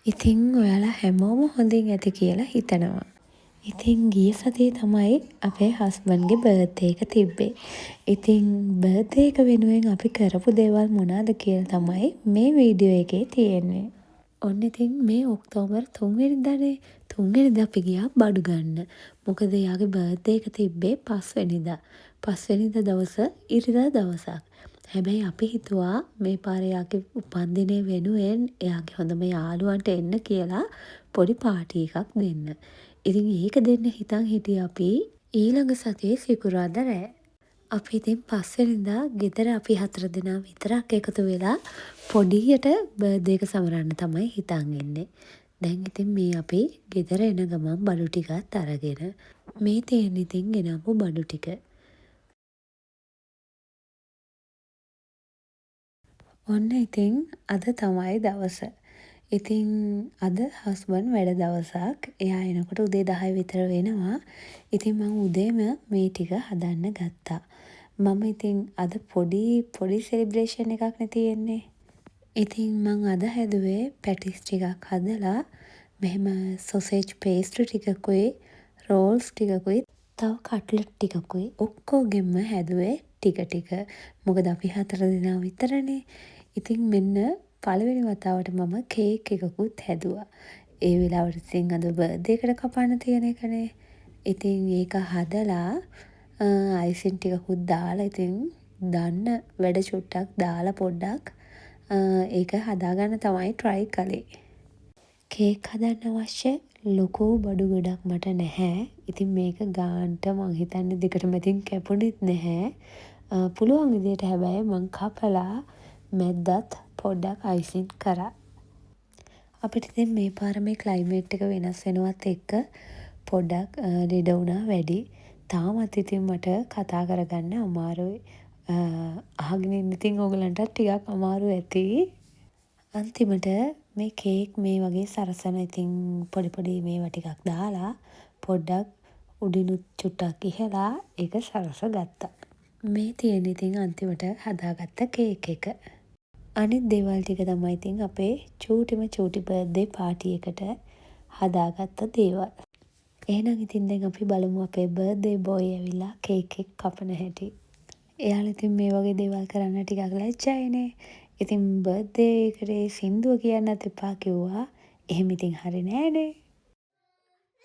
ඉතින් ඔයාලා හැමෝම හොඳින් ඇති කියලා හිතනවා. ඉතින් ගිය සතියේ තමයි අපේ හස්බන්ඩ්ගේ බර්ත්ඩේ එක තිබ්බේ. ඉතින් බර්ත්ඩේ එක වෙනුවෙන් අපි කරපු දේවල් මොනවාද කියලා තමයි මේ වීඩියෝ එකේ තියෙන්නේ. ඔන්න ඉතින් මේ ඔක්තෝබර් 3 වෙනිදානේ. 3 වෙනිදා අපි ගියා බඩු ගන්න. මොකද එයාගේ බර්ත්ඩේ එක තිබ්බේ 5 වෙනිදා. 5 වෙනිදා දවස ඉරිදා දවසක්. හැබැයි අපි හිතුවා මේ පාර එයාගේ උපන්දිනය වෙනුවෙන් එයාගේ හොඳම යාළුවන්ට එන්න කියලා පොඩි පාටි එකක් දෙන්න. ඉතින් ඒක දෙන්න හිතන් හිටියේ අපි ඊළඟ සතියේ සිකුරාදා රෑ. අපි ඉතින් 5 වෙනිදා ගෙදර අපි 4 දෙනා විතරක් එකතු වෙලා පොඩියට බර්ත්ඩේ එක සමරන්න තමයි හිතන් ඉන්නේ. දැන් ඉතින් මේ අපි ගෙදර එන ගමන් බඩු ටිකත් අරගෙන මේ තියෙන ඉතින් ගෙනාපු බඩු ටික. ඔන්න ඉතින් අද තමයි දවස. ඉතින් අද හස්බන්ඩ් වැඩ දවසක්. එයා එනකොට උදේ 10 විතර වෙනවා. ඉතින් මම උදේම මේ ටික හදන්න ගත්තා. මම ඉතින් අද පොඩි සෙලිබ්‍රේෂන් එකක් නේ තියෙන්නේ. ඉතින් මං අද හැදුවේ පැටිස් ටිකක් හදලා මෙහෙම සොසේජ් පේස්ට්‍රි ටිකකුයි රෝල්ස් ටිකකුයි තව කට්ලට් ටිකකුයි ඔක්කොගෙම හැදුවේ ටික ටික. මොකද අපි 4 දෙනා විතරනේ. ඉතින් මෙන්න පළවෙනි වතාවට මම කේක් එකකුත් හැදුවා. ඒ වෙලාවට ඉතින් අද බර්ත්ඩේ එකට කපන්න තියෙන එකනේ. ඉතින් ඒක හදලා අයිසින් ටිකකුත් දාලා ඉතින් දන්න වැඩ චුට්ටක් දාලා පොඩ්ඩක් ඒක හදාගන්න තමයි try කළේ. කේක් හදන්න අවශ්‍ය ලොකු බඩු ගොඩක් මට නැහැ. ඉතින් මේක ගාන්ට මං හිතන්නේ දිගටම ඉතින් කැපුණෙත් නැහැ. පුළුවන් විදිහට හැබැයි මං කපලා මැද්දත් පොඩ්ඩක් අයිසින් කරා. අපිට ඉතින් මේ පාර මේ ක්ලයිමේට් එක වෙනස් වෙනවත් එක්ක පොඩ්ඩක් ලෙඩ වුණා වැඩි. තාමත් ඉතින් මට කතා කරගන්න අමාරුයි. අහගෙන ඉන්න ඉතින් ඕගලන්ටත් ටිකක් අමාරු ඇති. අන්තිමට මේ කේක් මේ වගේ සරසන ඉතින් පොඩි මේවා ටිකක් දාලා පොඩ්ඩක් උඩිනුත් චුට්ටක් ඉහලා ඒක සරස ගත්තා. මේ තියෙන ඉතින් අන්තිමට හදාගත්ත කේක් එක. අනිත් දේවල් ටික තමයි ඉතින් අපේ චූටි බර්ත්ඩේ පාටි එකට හදාගත්ත දේවල්. එහෙනම් ඉතින් දැන් අපි බලමු අපේ බර්ත්ඩේ බෝයි ඇවිල්ලා කේක් එක කපන හැටි. එයාලා ඉතින් මේ වගේ දේවල් කරන්න ටිකක් ලැජ්ජයිනේ. ඉතින් බර්ත්ඩේ එකට සින්දුව කියන්නත් එපා කිව්වා. එහෙම ඉතින් හරි නෑනේ.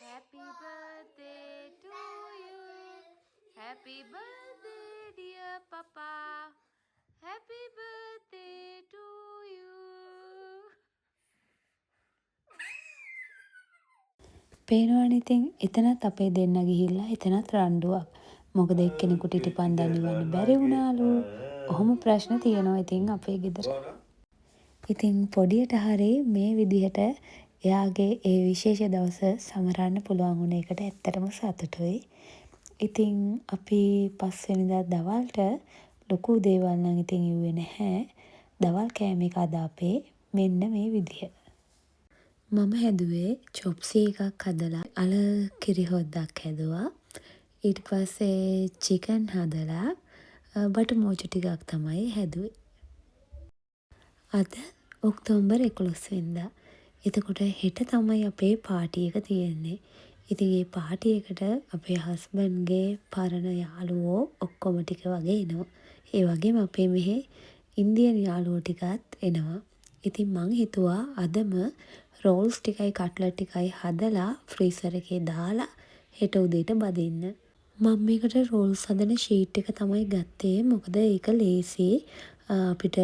Happy birthday to you. Happy birthday, dear Papa. Happy birthday to you. පේනවනේ ඉතින් එතනත් අපේ දෙන්න ගිහිල්ලා එතනත් රණ්ඩුවක්. මොකද එක්කෙනෙකුට ඉටිපන්දන් නිවන්න බැරි වුණාලු. ඔහොම ප්‍රශ්න තියෙනවා ඉතින් අපේ ගෙදර. ඉතින් පොඩියට හරි මේ විදිහට එයාගේ ඒ විශේෂ දවස සමරන්න පුළුවන් වුණ එකට ඇත්තටම සතුටුයි. ඉතින් අපි 5 වෙනිදා දවල්ට ලොකු දේවල් නම් ඉතින් ඉව්වේ නැහැ. දවල් කෑම එක අද අපේ මෙන්න මේ විදිහ. මම හැදුවේ චොප්සි එකක් හදලා අල කිරි හොද්දක් හැදුවා. ඊට පස්සේ චිකන් හදලා බටු මෝචු ටිකක් තමයි හැදුවේ. අද ඔක්තෝබර් 11 වෙනිදා. එතකොට හෙට තමයි අපේ පාටි එක තියෙන්නේ. ඉතින් ඒ පාටි එකට අපේ හස්බන්ඩ්ගේ පරණ යාළුවෝ ඔක්කොම ටික වගේ එනවා. ඒ වගේම අපේ මෙහි ඉන්දියන් යාළුවෝ ටිකත් එනවා. ඉතින් මං හිතුවා අදම රෝල්ස් ටිකයි කට්ලට් ටිකයි හදලා ෆ්‍රීසර් එකේ දාලා හෙට උදේට බදින්න. මම මේකට රෝල්ස් හදන ෂීට් එක තමයි ගත්තේ. මොකද ඒක ලේසි. අපිට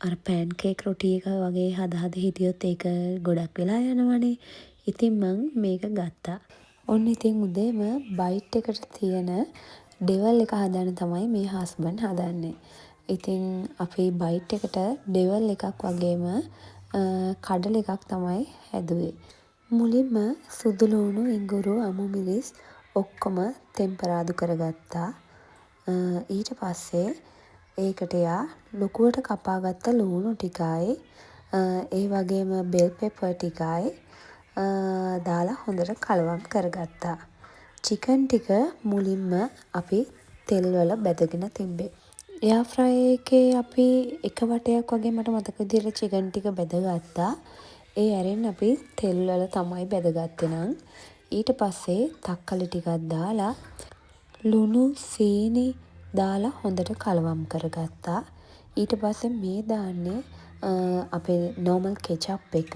අර පෑන් කේක් රොටි එක වගේ හද හිටියොත් ඒක ගොඩක් වෙලා යනවනේ. ඉතින් මං මේක ගත්තා. ඔන්න ඉතින් උදේම බයිට් එකට තියෙන ඩෙවල් එක හදන්න තමයි මේ හස්බන්ඩ් හදන්නේ. ඉතින් අපි බයිට් එකට ඩෙවල් එකක් වගේම කඩල එකක් තමයි හැදුවේ. මුලින්ම සුදු ලුණු ඉඟුරු අමු මිරිස් ඔක්කොම තෙම්පරාදු කරගත්තා. ඊට පස්සේ ඒකට එයා ලොකුවට කපාගත්ත ලුණු ටිකයි ඒ වගේම බෙල් පෙපර් ටිකයි දාලා හොඳට කලවම් කරගත්තා. චිකන් ටික මුලින්ම අපි තෙල් වල බැදගෙන තිබ්බේ. එයා ෆ්‍රයි එකේ අපි එක වටයක් වගේ මට මතක විදිහට චිකන් ටික බෙදගත්තා. ඒ ඇරෙන් අපි තෙල් වල තමයි බැදගත්තේ නම් ඊට පස්සේ තක්කලි ටිකක් දාලා ලුණු සීනි දාලා හොඳට කලවම් කරගත්තා. ඊට පස්සේ මේ දාන්නේ අපේ නෝමල් කෙචප් එක.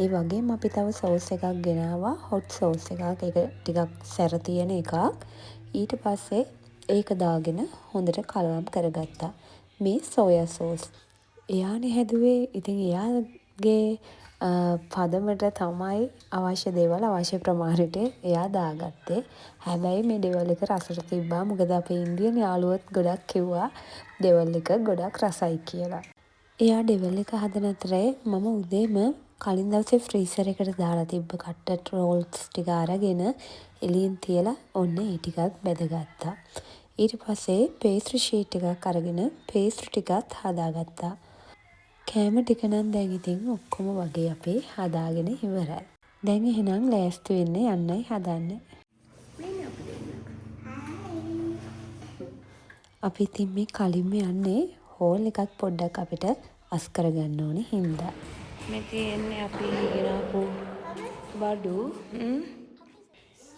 ඒ වගේම අපි තව සෝස් එකක් ගෙනාවා. හොට් සෝස් එකක්. ඒක ටිකක් සැර තියෙන එකක්. ඊට පස්සේ ඒක දාගෙන හොඳට කලවම් කරගත්තා. මේ සෝයා සෝස්. එයානේ හැදුවේ. ඉතින් එයාගේ පදමට තමයි අවශ්‍ය දේවල් අවශ්‍ය ප්‍රමාණයට එයා දාගත්තේ. හැබැයි මේ ඩෙවල් එක රසට තිබ්බා. මොකද අපේ ඉන්දියන් යාළුවොත් ගොඩක් කිව්වා ඩෙවල් එක ගොඩක් රසයි කියලා. එයා ඩෙවල් එක හදන අතරේ මම උදේම කලින් දවසේ ෆ්‍රීසර් එකට දාලා තිබ්බ කට්ටඩ් රෝල්ස් ටික අරගෙන එළියෙන් තියලා ඔන්න ඒ ටිකත් බැදගත්තා. ඊට පස්සේ පේස්ට්‍රි ෂීට් එකක් අරගෙන පේස්ට්‍රි ටිකත් හදාගත්තා. කෑම ටික නම් දැන් ඉතින් ඔක්කොම වගේ අපි හදාගෙන ඉවරයි. දැන් එහෙනම් ලෑස්ති වෙන්න යන්නයි හදන්නේ. අපි ඉතින් මේ කලින්ම යන්නේ හෝල් එකක් පොඩ්ඩක් අපිට අස් කරගන්න ඕනේ හින්දා. මේ තියෙන්නේ අපි ගෙනාපු බඩු.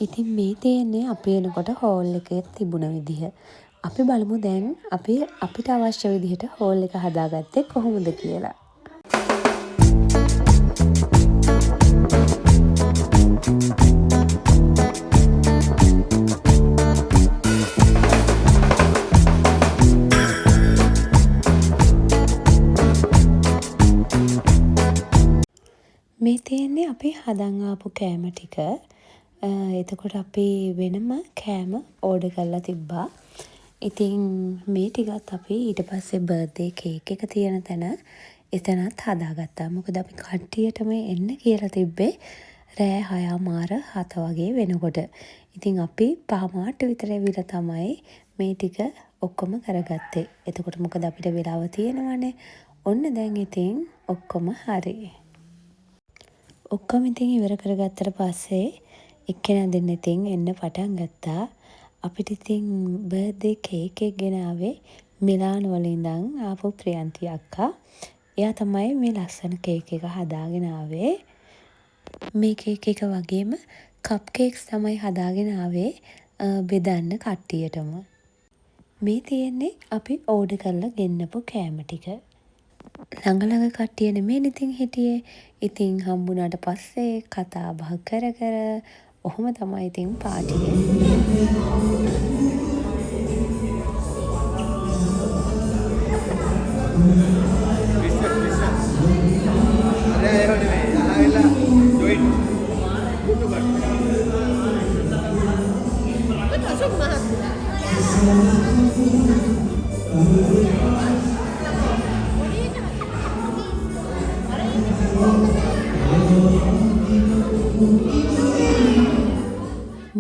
ඉතින් මේ තියෙන්නේ අපි එනකොට හෝල් එකේ තිබුණ විදිහ. අපි බලමු දැන් අපිට අවශ්‍ය විදිහට හෝල් එක හදාගත්තේ කොහොමද කියලා. මේ තියෙන්නේ අපි හදන් ආපු කෑම ටික. එතකොට අපි වෙනම කෑම ඕඩර් කරලා තිබ්බා. ඉතින් මේ ටිකත් අපි ඊට පස්සේ බර්ත්ඩේ කේක් එක තියෙන තැන එතනත් හදාගත්තා. මොකද අපි කට්ටියටම එන්න කියලා තිබ්බේ රෑ 6:07 වගේ වෙනකොට. ඉතින් අපි 5:00 විතර ඇවිල්ලා තමයි මේ ටික ඔක්කොම කරගත්තේ. එතකොට මොකද අපිට වෙලාව තියෙනවනේ. ඔන්න දැන් ඉතින් ඔක්කොම හරි. ඔක්කොම ඉතින් ඉවර කරගත්තට පස්සේ එක්කෙනා දෙන්න ඉතින් එන්න පටන් ගත්තා. අපිට ඉතින් බර්ත්ඩේ කේක් එක ගෙනාවේ මිලාන් වල ඉඳන් ආපු ප්‍රියන්ති අක්කා. එයා තමයි මේ ලස්සන කේක් එක හදාගෙන ආවේ. මේ කේක් එක වගේම කප් කේක්ස් තමයි හදාගෙන ආවේ බෙදන්න කට්ටියටම. මේ තියෙන්නේ අපි ඕඩර් කරලා ගෙන්නපු කෑම ටික. ළඟ කට්ටිය නෙමෙයි ඉතින් හිටියේ. ඉතින් හම්බුනාට පස්සේ කතා බහ කර ඔහොම තමයි ඉතින් පාටියේ.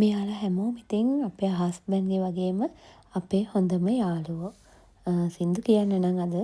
මෙයාලා හැමෝම ඉතින් අපේ හස්බන්ඩ්ගේ වගේම අපේ හොඳම යාළුවෝ. සින්දු කියන්න නම් අද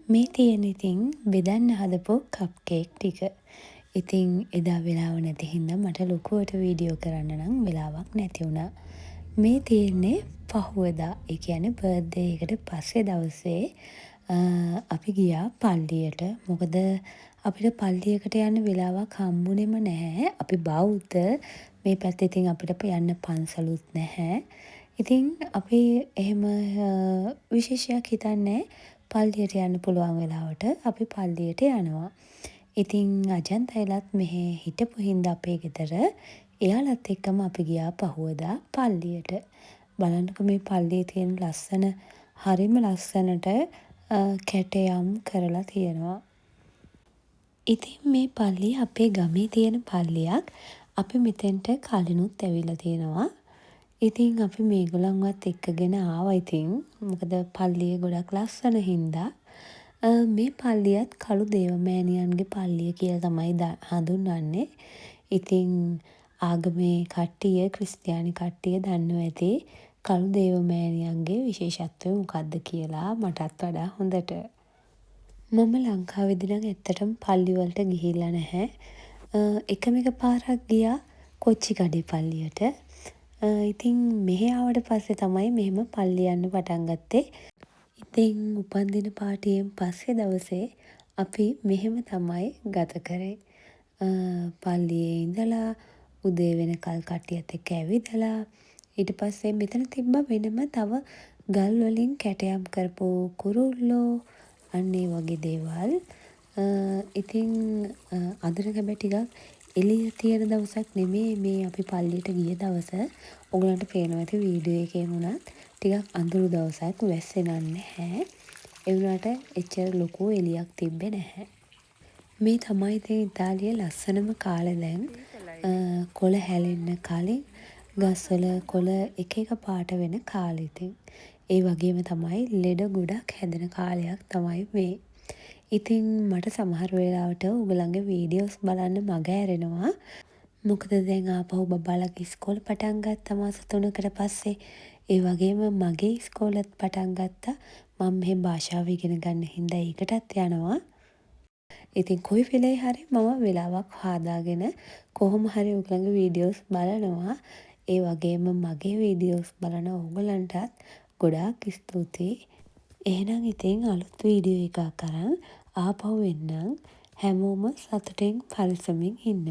මේ තියෙන ඉතින් බෙදන්න හදපු කප් කේක් ටික. ඉතින් එදා වෙලාව නැති හින්දා මට ලොකුවට වීඩියෝ කරන්න නම් වෙලාවක් නැති වුණා. මේ තියෙන්නේ පහුවදා. ඒ කියන්නේ බර්ත්ඩේ එකට පස්සේ දවසේ අපි ගියා පල්ලියට. මොකද අපිට පල්ලියකට යන්න වෙලාවක් හම්බුනේම නැහැ. අපි බෞද්ධ. මේ පැත්තේ ඉතින් අපිට යන්න පන්සලුත් නැහැ. ඉතින් අපි එහෙම විශේෂයක් හිතන්නේ පල්ලියට යන්න පුළුවන් වෙලාවට අපි පල්ලියට යනවා. ඉතින් අජන්තයිලත් මෙහෙ හිටපු හින්දා අපේ ගෙදර එයාලත් එක්කම අපි ගියා පහුවදා පල්ලියට. බලන්නකො මේ පල්ලියේ තියෙන ලස්සන හරිම ලස්සනට කැටයම් කරලා තියෙනවා. ඉතින් මේ පල්ලිය අපේ ගමේ තියෙන පල්ලියක්. අපි මෙතෙන්ට කලිනුත් ඇවිල්ලා තියෙනවා. ඉතින් අපි මේගොල්ලන්වත් එක්කගෙන ආවා ඉතින්. මොකද පල්ලිය ගොඩක් ලස්සන හින්දා. මේ පල්ලියත් කළු දේවමෑණියන්ගේ පල්ලිය කියලා තමයි හඳුන්වන්නේ. ඉතින් ආගමේ කට්ටිය ක්‍රිස්තියානි කට්ටිය දන්නවා ඇති කළු දේවමෑණියන්ගේ විශේෂත්වය මොකක්ද කියලා මටත් වඩා හොඳට. මම ලංකාවේදී නම් ඇත්තටම පල්ලි වලට ගිහිල්ලා නැහැ. එකම එක පාරක් ගියා කොච්චිකඩේ පල්ලියට. ඉතින් මෙහෙ ආවට පස්සේ තමයි මෙහෙම පල්ලි යන්න පටන් ගත්තේ. ඉතින් උපන්දින පාටියෙන් පස්සේ දවසේ අපි මෙහෙම තමයි ගත කරේ. පල්ලියේ ඉඳලා උදේ වෙනකල් කට්ටියත් එක්ක ඇවිදලා ඊට පස්සේ මෙතන තිබ්බ වෙනම තව ගල් වලින් කැටයම් කරපු කුරුල්ලෝ අන්න ඒ වගේ දේවල්. ඉතින් අඳුර හැබැයි ටිකක් එළිය තියෙන දවසක් නෙමෙයි මේ අපි පල්ලියට ගිය දවස. ඔයගලන්ට පේනවා ඇති වීඩියෝ එකේ වුණත් ටිකක් අඳුරු දවසක් වැස්සේ නැහැ. ඒ වුණාට එච්චර ලොකු එළියක් තිබ්බේ නැහැ. මේ තමයි ඉතින් ඉතාලියේ ලස්සනම කාලේ දැන්. කොළ හැලෙන්න කලින් ගස්වල කොළ එක එක පාට වෙන කාලෙ ඉතින්. ඒ වගේම තමයි ලෙඩ ගොඩක් හැදෙන කාලයක් තමයි මේ. ඉතින් මට සමහර වෙලාවට ඔයගලන්ගේ වීඩියෝස් බලන්න මග ඇරෙනවා. මොකද දැන් ආපහු බබාලගේ ඉස්කෝල පටන් ගත්තා මාස 3කට පස්සේ. ඒ වගේම මගේ ඉස්කෝලත් පටන් ගත්තා. මම මෙහෙ භාෂාව ඉගෙන ගන්න හින්දා ඒකටත් යනවා. ඉතින් කොයි වෙලේ හරි මම වෙලාවක් හදාගෙන කොහොම හරි ඔයගලන්ගේ වීඩියෝස් බලනවා. ඒ වගේම මගේ වීඩියෝස් බලන ඔයගලන්ටත් ගොඩාක් ස්තුතියි. එහෙනම් ඉතින් අලුත් වීඩියෝ එකක් අරන් ආපහු එන්නම්. හැමෝම සතුටින් පරිස්සමින් ඉන්න.